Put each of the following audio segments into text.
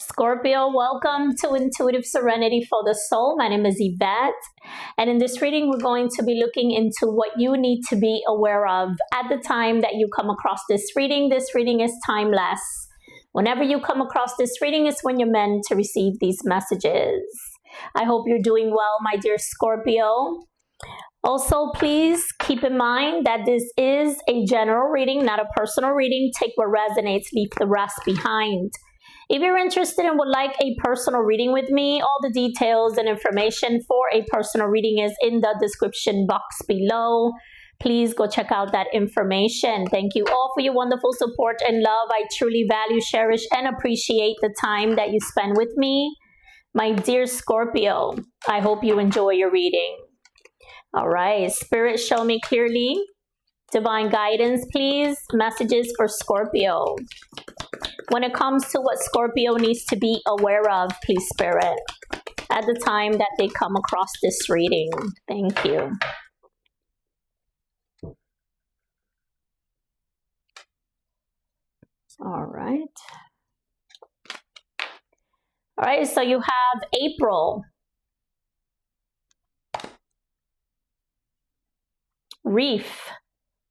Scorpio, welcome to Intuitive Serenity for the Soul. My name is Ivette, and in this reading, we're going to be looking into what you need to be aware of at the time that you come across this reading. This reading is timeless. Whenever you come across this reading is when you're meant to receive these messages. I hope you're doing well, my dear Scorpio. Also, please keep in mind that this is a general reading, not a personal reading. Take what resonates, leave the rest behind. If you're interested and would like a personal reading with me, all the details and information for a personal reading is in the description box below. Please go check out that information. Thank you all for your wonderful support and love. I truly value, cherish, and appreciate the time that you spend with me. My dear Scorpio, I hope you enjoy your reading. All right, Spirit, show me clearly. Divine guidance, please. Messages for Scorpio. When it comes to what Scorpio needs to be aware of, please, Spirit, at the time that they come across this reading. Thank you. All right. All right, so you have April. Reef.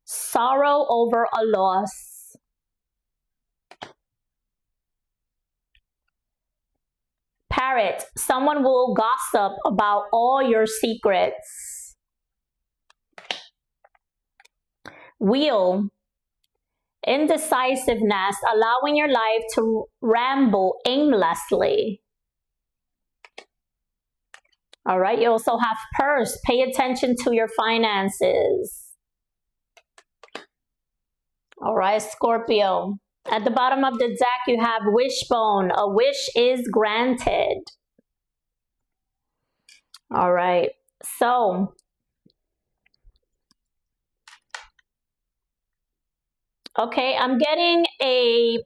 Sorrow over a loss. Parrot, someone will gossip about all your secrets. Wheel, indecisiveness, allowing your life to ramble aimlessly. All right, you also have purse, pay attention to your finances. All right, Scorpio. At the bottom of the deck, you have wishbone. A wish is granted. All right. So, okay, I'm getting a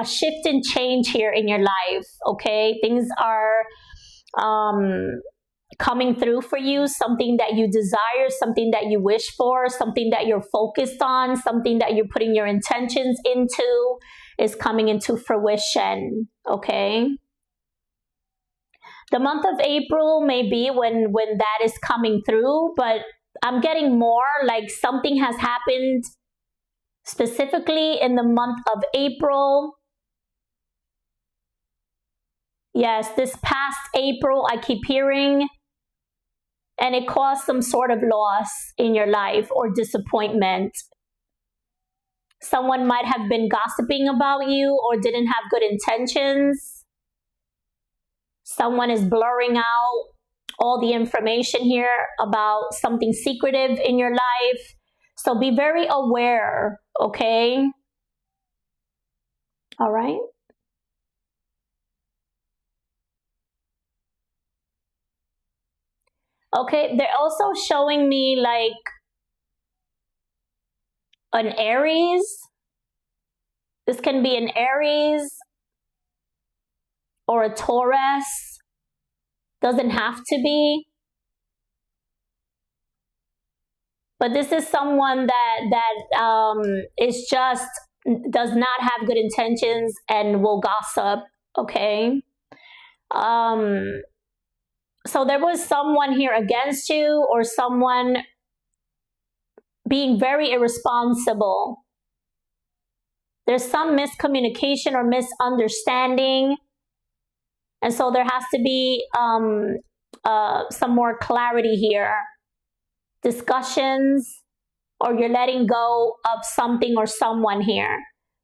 shift and change here in your life. Okay, things are coming through for you, something that you desire, something that you wish for, something that you're focused on, something that you're putting your intentions into is coming into fruition, okay? The month of April may be when that is coming through, but I'm getting more like something has happened specifically in the month of April. Yes, this past April, I keep hearing, and it caused some sort of loss in your life or disappointment. Someone might have been gossiping about you or didn't have good intentions. Someone is blurring out all the information here about something secretive in your life. So be very aware, okay? All right? Okay, they're also showing me like an Aries. This can be an Aries or a Taurus. Doesn't have to be. But this is someone that is just does not have good intentions and will gossip, okay? So there was someone here against you or someone being very irresponsible. There's some miscommunication or misunderstanding. And so there has to be some more clarity here. Discussions, or you're letting go of something or someone here.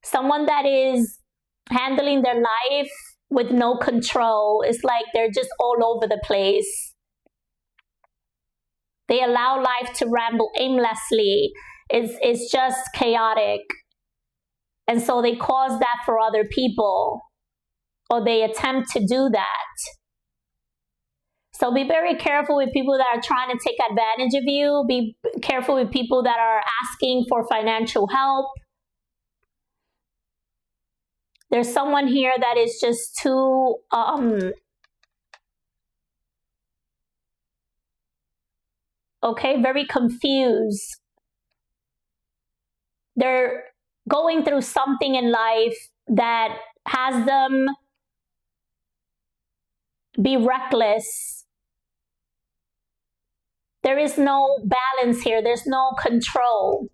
Someone that is handling their life with no control. It's like they're just all over the place. They allow life to ramble aimlessly. It's just chaotic. And so they cause that for other people, or they attempt to do that. So be very careful with people that are trying to take advantage of you. Be careful with people that are asking for financial help. There's someone here that is just too very confused. They're going through something in life that has them be reckless. There is no balance here. There's no control.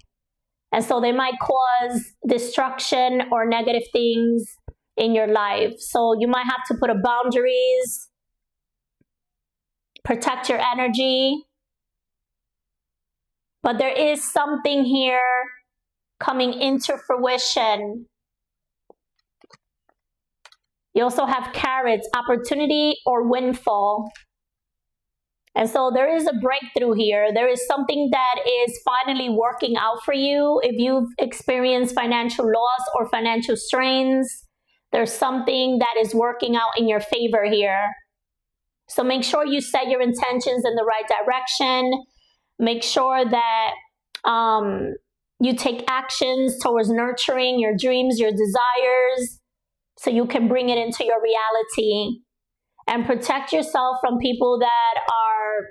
And so they might cause destruction or negative things in your life. So you might have to put up boundaries, protect your energy. But there is something here coming into fruition. You also have carrots, opportunity or windfall. And so there is a breakthrough here. There is something that is finally working out for you. If you've experienced financial loss or financial strains, there's something that is working out in your favor here. So make sure you set your intentions in the right direction. Make sure that you take actions towards nurturing your dreams, your desires, so you can bring it into your reality. And protect yourself from people that are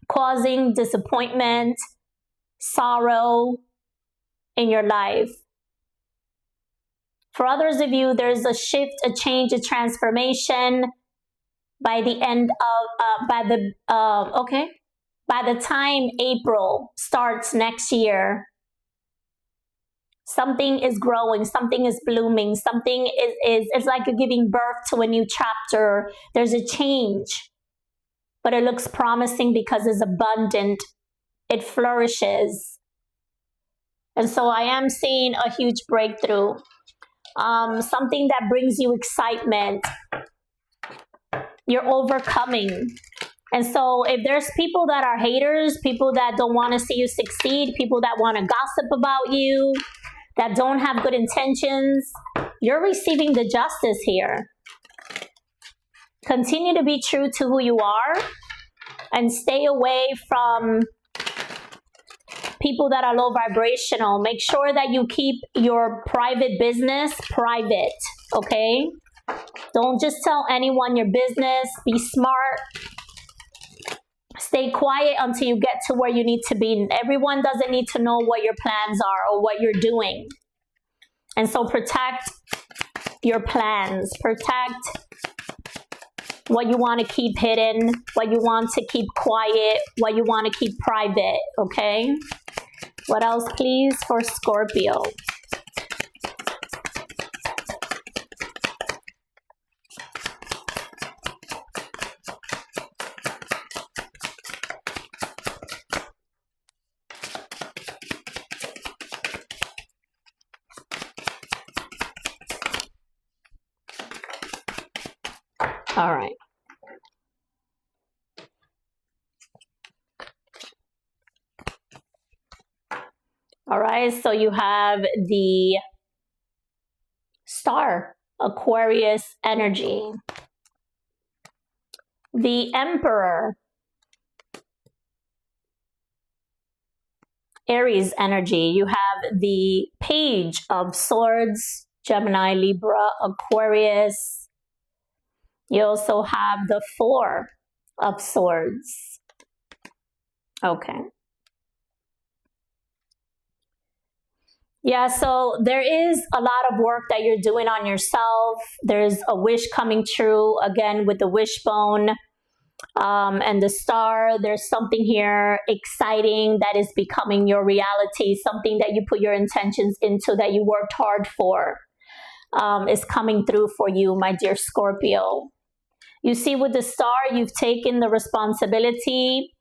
causing disappointment, sorrow in your life. For others of you, there's a shift, a change, a transformation by the end of, by the time April starts next year. Something is growing, something is blooming, something is it's like you're giving birth to a new chapter. There's a change, but it looks promising because it's abundant. It flourishes. And so I am seeing a huge breakthrough. Something that brings you excitement. You're overcoming. And so if there's people that are haters, people that don't want to see you succeed, people that want to gossip about you, that don't have good intentions, you're receiving the justice here. Continue to be true to who you are and stay away from people that are low vibrational. Make sure that you keep your private business private, okay? Don't just tell anyone your business. Be smart. Stay quiet until you get to where you need to be. Everyone doesn't need to know what your plans are or what you're doing. And so protect your plans. Protect what you want to keep hidden, what you want to keep quiet, what you want to keep private, okay? What else, please, for Scorpio? All right. All right, so you have the Star, Aquarius energy. The Emperor, Aries energy. You have the Page of Swords, Gemini, Libra, Aquarius. You also have the Four of Swords. Okay. Yeah, so there is a lot of work that you're doing on yourself. There's a wish coming true, again, with the wishbone and the star. There's something here exciting that is becoming your reality, something that you put your intentions into, that you worked hard for, is coming through for you, my dear Scorpio. You see, with the star, you've taken the responsibility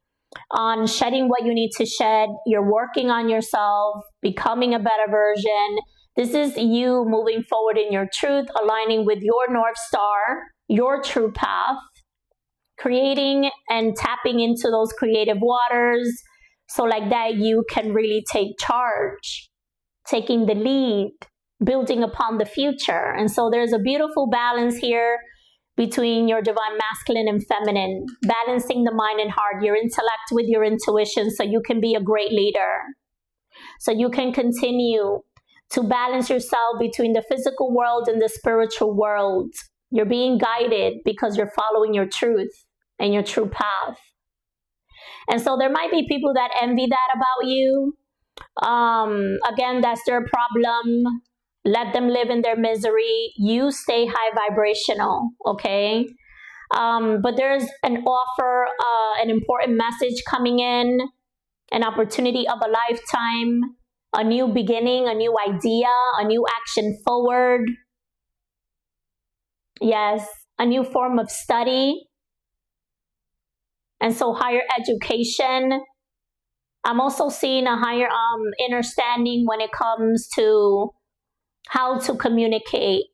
on shedding what you need to shed. You're working on yourself, becoming a better version. This is you moving forward in your truth, aligning with your North Star, your true path, creating and tapping into those creative waters. So like that, you can really take charge, taking the lead, building upon the future. And so there's a beautiful balance here between your divine masculine and feminine, balancing the mind and heart, your intellect with your intuition, so you can be a great leader. So you can continue to balance yourself between the physical world and the spiritual world. You're being guided because you're following your truth and your true path. And so there might be people that envy that about you. Again, that's their problem. Let them live in their misery. You stay high vibrational, okay? But there's an offer, an important message coming in, an opportunity of a lifetime, a new beginning, a new idea, a new action forward. Yes, a new form of study. And so higher education. I'm also seeing a higher understanding when it comes to how to communicate.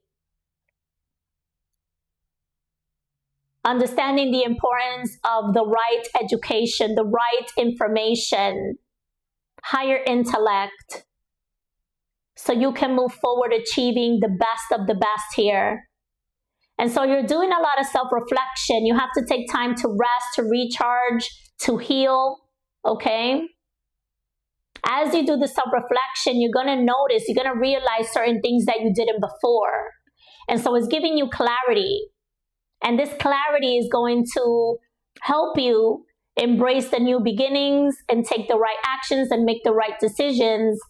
Understanding the importance of the right education, the right information, higher intellect, so you can move forward achieving the best of the best here. And so you're doing a lot of self-reflection. You have to take time to rest, to recharge, to heal, okay? As you do the self-reflection, you're going to notice, you're going to realize certain things that you didn't before. And so it's giving you clarity. And this clarity is going to help you embrace the new beginnings and take the right actions and make the right decisions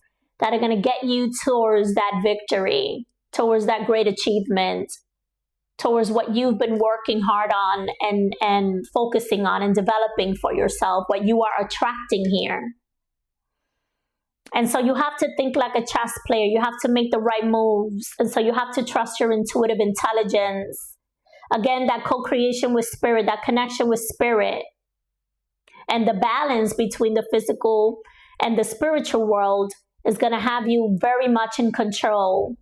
that are going to get you towards that victory, towards that great achievement, towards what you've been working hard on and focusing on and developing for yourself, what you are attracting here. And so you have to think like a chess player. You have to make the right moves. And so you have to trust your intuitive intelligence. Again, that co-creation with spirit, that connection with spirit, and the balance between the physical and the spiritual world is going to have you very much in control,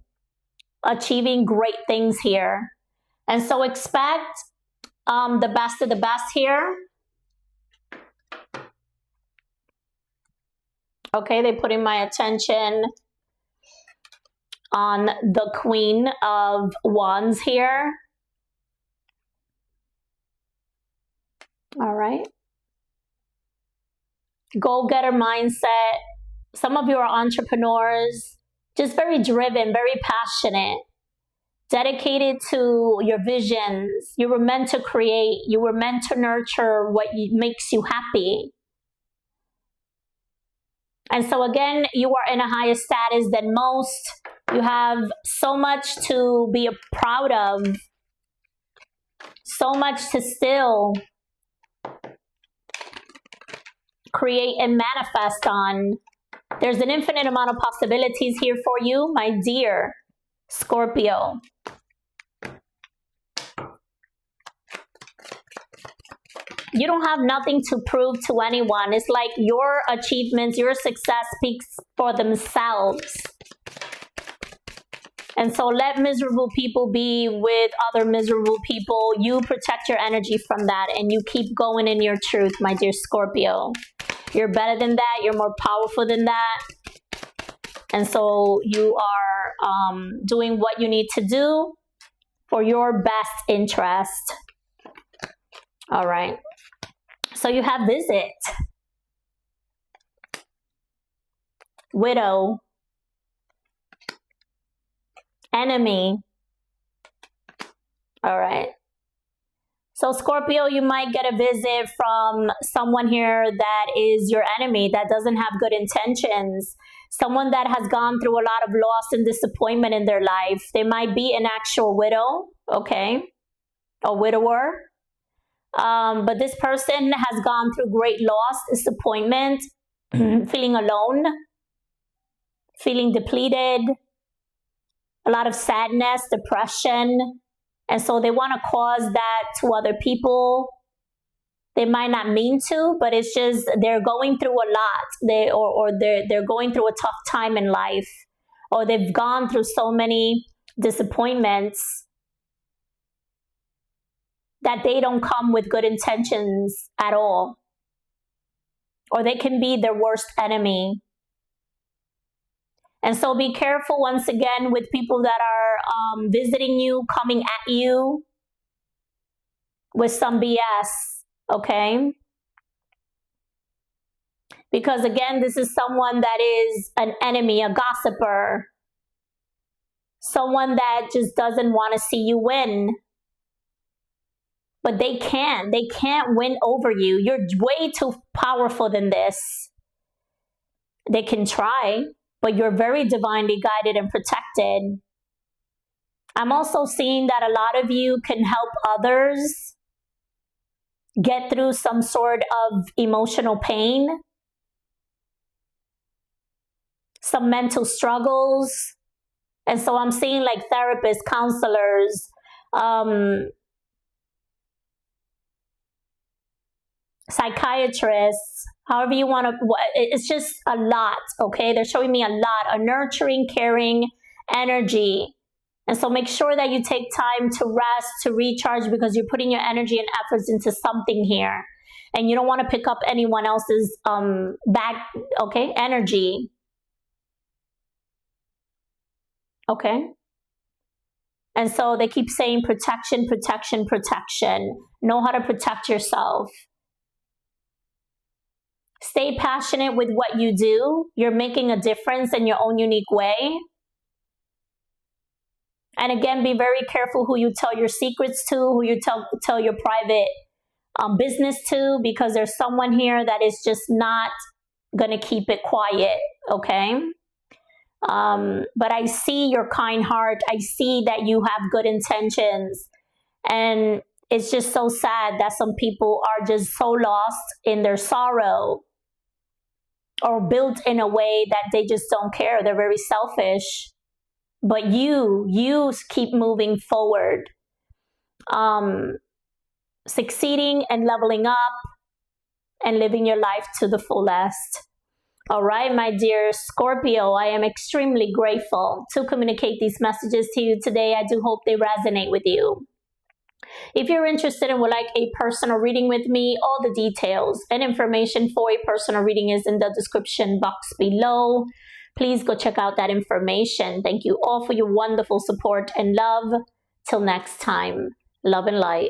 achieving great things here. And so expect the best of the best here. Okay, they put in my attention on the Queen of Wands here. All right. Go-getter mindset. Some of you are entrepreneurs, just very driven, very passionate, dedicated to your visions. You were meant to create. You were meant to nurture what makes you happy. And so again, you are in a higher status than most. You have so much to be proud of, so much to still create and manifest on. There's an infinite amount of possibilities here for you, my dear Scorpio. You don't have nothing to prove to anyone. It's like your achievements, your success speaks for themselves. And so let miserable people be with other miserable people. You protect your energy from that and you keep going in your truth, my dear Scorpio. You're better than that. You're more powerful than that. And so you are doing what you need to do for your best interest. All right. So you have visit, widow, enemy. All right. So Scorpio, you might get a visit from someone here that is your enemy, that doesn't have good intentions. Someone that has gone through a lot of loss and disappointment in their life. They might be an actual widow, okay, a widower. But this person has gone through great loss, disappointment, feeling alone, feeling depleted, a lot of sadness, depression. And so they want to cause that to other people. They might not mean to, but it's just they're going through a lot. They're going through a tough time in life, or they've gone through so many disappointments that they don't come with good intentions at all. Or they can be their worst enemy. And so be careful once again with people that are visiting you, coming at you with some BS, okay? Because again, this is someone that is an enemy, a gossiper. Someone that just doesn't want to see you win. But they can't win over you. You're way too powerful than this. They can try, but you're very divinely guided and protected. I'm also seeing that a lot of you can help others get through some sort of emotional pain, some mental struggles. And so I'm seeing like therapists, counselors, psychiatrists, however you want to, it's just a lot, okay? They're showing me a lot, a nurturing, caring energy. And so make sure that you take time to rest, to recharge, because you're putting your energy and efforts into something here. And you don't want to pick up anyone else's energy. Okay? And so they keep saying protection, protection, protection. Know how to protect yourself. Stay passionate with what you do. You're making a difference in your own unique way. And again, be very careful who you tell your secrets to, who you tell your private business to, because there's someone here that is just not going to keep it quiet, okay? But I see your kind heart. I see that you have good intentions. And it's just so sad that some people are just so lost in their sorrow, or built in a way that they just don't care. They're very selfish. But you keep moving forward, succeeding and leveling up and living your life to the fullest. All right, my dear Scorpio, I am extremely grateful to communicate these messages to you today. I do hope they resonate with you. If you're interested and would like a personal reading with me, all the details and information for a personal reading is in the description box below. Please go check out that information. Thank you all for your wonderful support and love. Till next time, love and light.